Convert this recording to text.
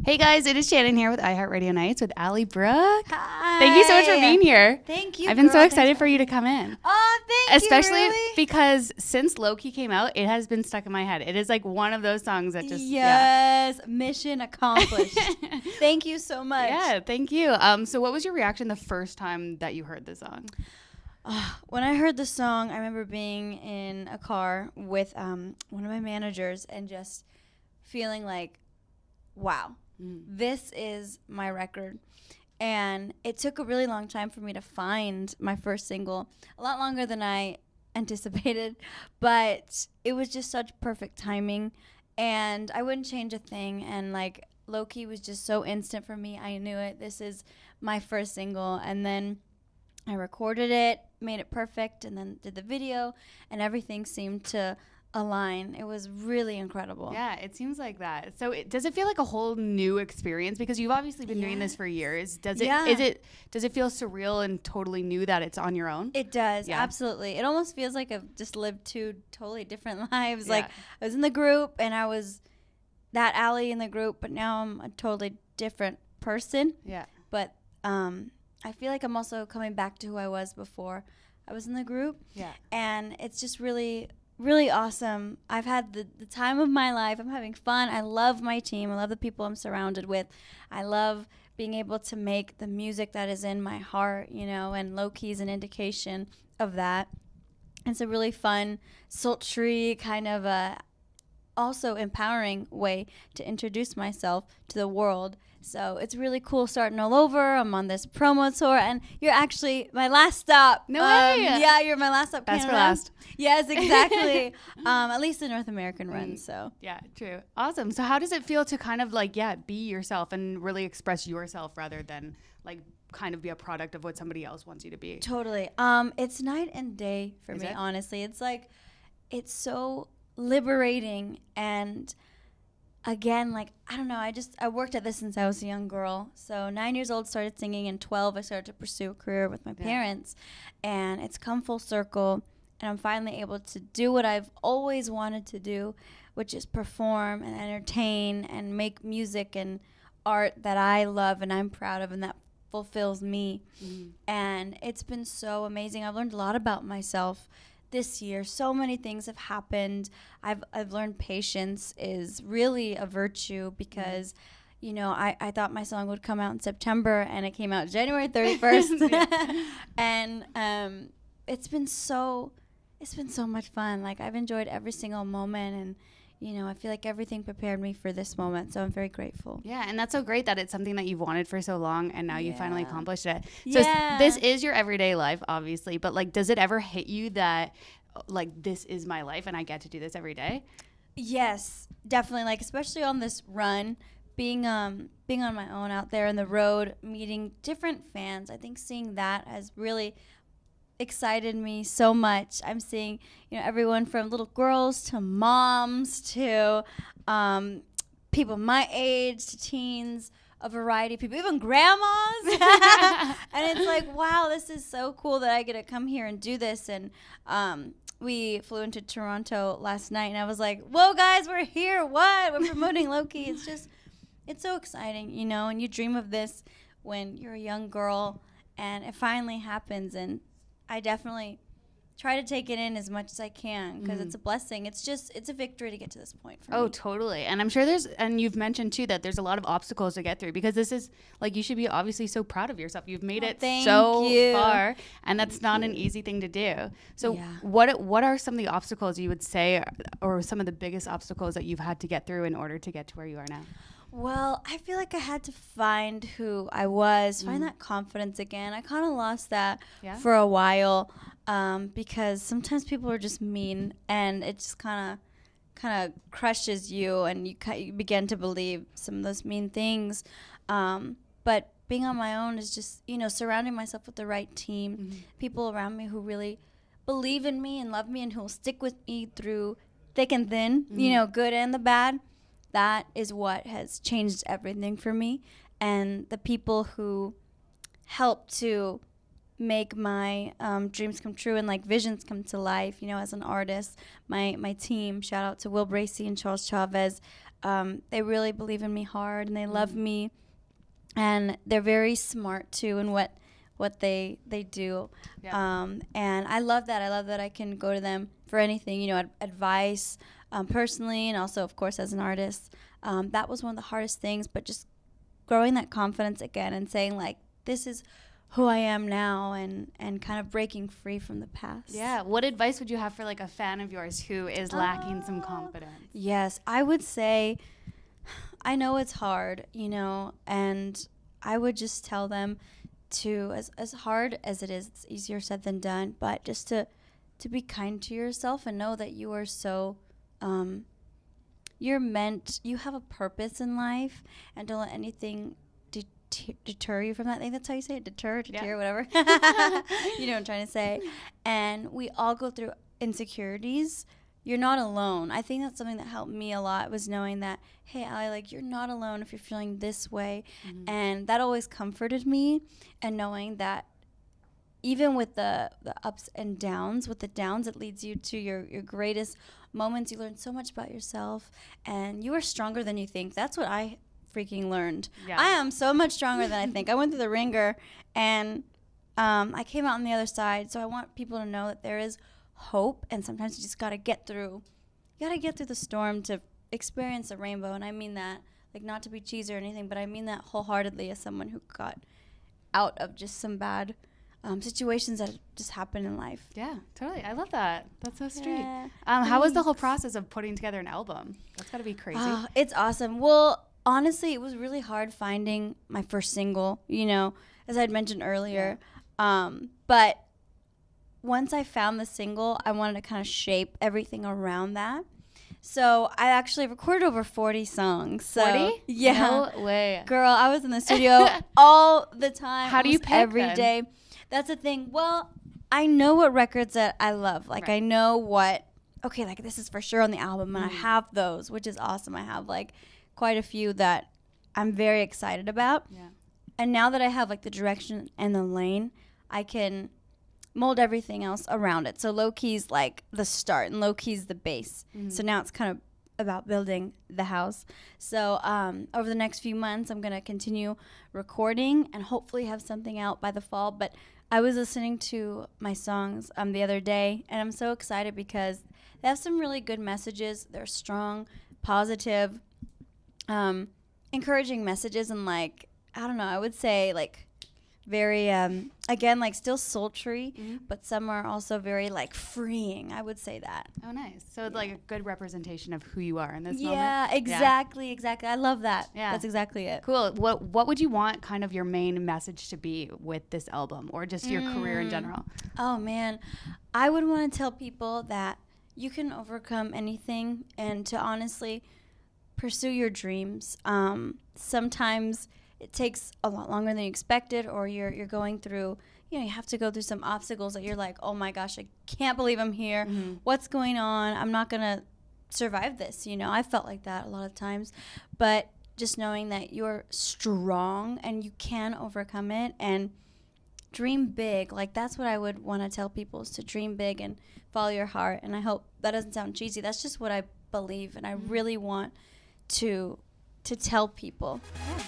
Hey guys, it is Shannon here with iHeartRadio Nights with Allie Brooke. Hi. Thank you so much for being here. Thank you. I've been so excited for you to come in. Oh, thank Especially you. Especially because since Loki came out, it has been stuck in my head. It is like one of those songs that just mission accomplished. Thank you so much. Yeah, thank you. So what was your reaction the first time that you heard the song? When I heard the song, I remember being in a car with one of my managers and just feeling like, wow. This is my record. And it took a really long time for me to find my first single, a lot longer than I anticipated, but it was just such perfect timing, and I wouldn't change a thing. And like Loki was just so instant for me. I knew it. This is my first single. And then I recorded it, made it perfect, and then did the video, and everything seemed to align. It was really incredible. Yeah, it seems like that. So does it feel like a whole new experience? Because you've obviously been doing this for years. Does it feel surreal and totally new that it's on your own? It does, absolutely. It almost feels like I've just lived two totally different lives. Like I was in the group and I was that Allie in the group, but now I'm a totally different person. Yeah. But I feel like I'm also coming back to who I was before I was in the group. Yeah. And it's just really awesome. I've had the time of my life. I'm having fun. I love my team. I love the people I'm surrounded with. I love being able to make the music that is in my heart, you know, and Loki is an indication of that. It's a really fun, sultry, kind of also empowering way to introduce myself to the world. So it's really cool starting all over. I'm on this promo tour, and you're actually my last stop. No way. Yeah, you're my last stop. Best for last. Yes, exactly. At least the North American run. So yeah, true. Awesome. So how does it feel to kind of like be yourself and really express yourself rather than like kind of be a product of what somebody else wants you to be? Totally. It's night and day for me. Honestly, it's like it's so liberating. And again, like, I don't know, I worked at this since I was a young girl. So 9 years old, started singing, and 12 I started to pursue a career with my parents, and it's come full circle, and I'm finally able to do what I've always wanted to do, which is perform and entertain and make music and art that I love and I'm proud of and that fulfills me. And it's been so amazing. I've learned a lot about myself this year. So many things have happened. I've learned patience is really a virtue because, you know, I thought my song would come out in September and it came out January 31st. And it's been so much fun. Like, I've enjoyed every single moment, and you know, I feel like everything prepared me for this moment, so I'm very grateful. Yeah, and that's so great that it's something that you've wanted for so long, and now you finally accomplished it. So this is your everyday life, obviously, but like, does it ever hit you that like this is my life and I get to do this every day? Yes, definitely. Like, especially on this run, being on my own out there on the road, meeting different fans. I think seeing that has really excited me so much. I'm seeing, you know, everyone from little girls to moms to people my age to teens, a variety of people, even grandmas. And it's like, wow, this is so cool that I get to come here and do this. And we flew into Toronto last night, and I was like, whoa, guys, we're here. What? We're promoting Loki. It's so exciting, you know, and you dream of this when you're a young girl, and it finally happens. And I definitely try to take it in as much as I can because it's a blessing. It's a victory to get to this point for me. Oh, totally. And I'm sure and you've mentioned too that there's a lot of obstacles to get through, because this is like, you should be obviously so proud of yourself. You've made it so far, and that's not an easy thing to do. So what are some of the obstacles you would say, or some of the biggest obstacles that you've had to get through in order to get to where you are now? Well, I feel like I had to find who I was, find that confidence again. I kind of lost that for a while because sometimes people are just mean, and it just kind of crushes you, and you begin to believe some of those mean things. But being on my own is just, you know, surrounding myself with the right team, people around me who really believe in me and love me and who will stick with me through thick and thin, you know, good and the bad. That is what has changed everything for me. And the people who help to make my dreams come true and like visions come to life, you know, as an artist, my team, shout out to Will Bracey and Charles Chavez, they really believe in me hard, and they love me, and they're very smart too in what they do. Yeah. And I love that. I love that I can go to them for anything, you know, advice, personally, and also, of course, as an artist. That was one of the hardest things, but just growing that confidence again and saying, like, this is who I am now, and kind of breaking free from the past. Yeah. What advice would you have for, like, a fan of yours who is lacking some confidence? Yes. I would say, I know it's hard, you know, and I would just tell them to, as hard as it is, it's easier said than done, but just to be kind to yourself and know that you are so, you have a purpose in life, and don't let anything deter you from that. I think that's how you say it, deter, whatever. You know what I'm trying to say. And we all go through insecurities. You're not alone. I think that's something that helped me a lot, was knowing that, hey, Allie, like, you're not alone if you're feeling this way. And that always comforted me, and knowing that even with the ups and downs, with the downs, it leads you to your greatest moments. You learn so much about yourself, and you are stronger than you think. That's what I freaking learned. Yeah. I am so much stronger than I think. I went through the ringer, and I came out on the other side. So I want people to know that there is hope, and sometimes you just got to get through the storm to experience a rainbow. And I mean that, like, not to be cheesy or anything, but I mean that wholeheartedly as someone who got out of just some bad situations that just happen in life. Yeah, totally. I love that. That's so sweet. Yeah. How was the whole process of putting together an album? That's got to be crazy. It's awesome. Well, honestly, it was really hard finding my first single, you know, as I had mentioned earlier. Yeah. But once I found the single, I wanted to kind of shape everything around that. So I actually recorded over 40 songs. So 40? Yeah. No way. Girl, I was in the studio all the time. How do you pick every day? That's the thing. Well, I know what records that I love. Like, right. I know what, okay, like, this is for sure on the album, and I have those, which is awesome. I have, like, quite a few that I'm very excited about. Yeah. And now that I have, like, the direction and the lane, I can mold everything else around it. So low key's like the start, and low key's the base. So now it's kind of about building the house. So over the next few months, I'm going to continue recording and hopefully have something out by the fall. But I was listening to my songs the other day, and I'm so excited because they have some really good messages. They're strong, positive, encouraging messages, and, like, I don't know, I would say, like, very, again, like, still sultry, but some are also very, like, freeing. I would say that. Oh, nice. So it's like a good representation of who you are in this moment. Yeah, exactly. I love that. Yeah. That's exactly it. Cool. What would you want kind of your main message to be with this album, or just your career in general? Oh, man. I would want to tell people that you can overcome anything, and to honestly pursue your dreams. Sometimes it takes a lot longer than you expected, or you're going through, you know, you have to go through some obstacles that you're like, oh my gosh, I can't believe I'm here. What's going on? I'm not going to survive this. You know, I felt like that a lot of times. But just knowing that you're strong and you can overcome it, and dream big. Like, that's what I would want to tell people, is to dream big and follow your heart. And I hope that doesn't sound cheesy. That's just what I believe, and I really want to tell people. Yeah.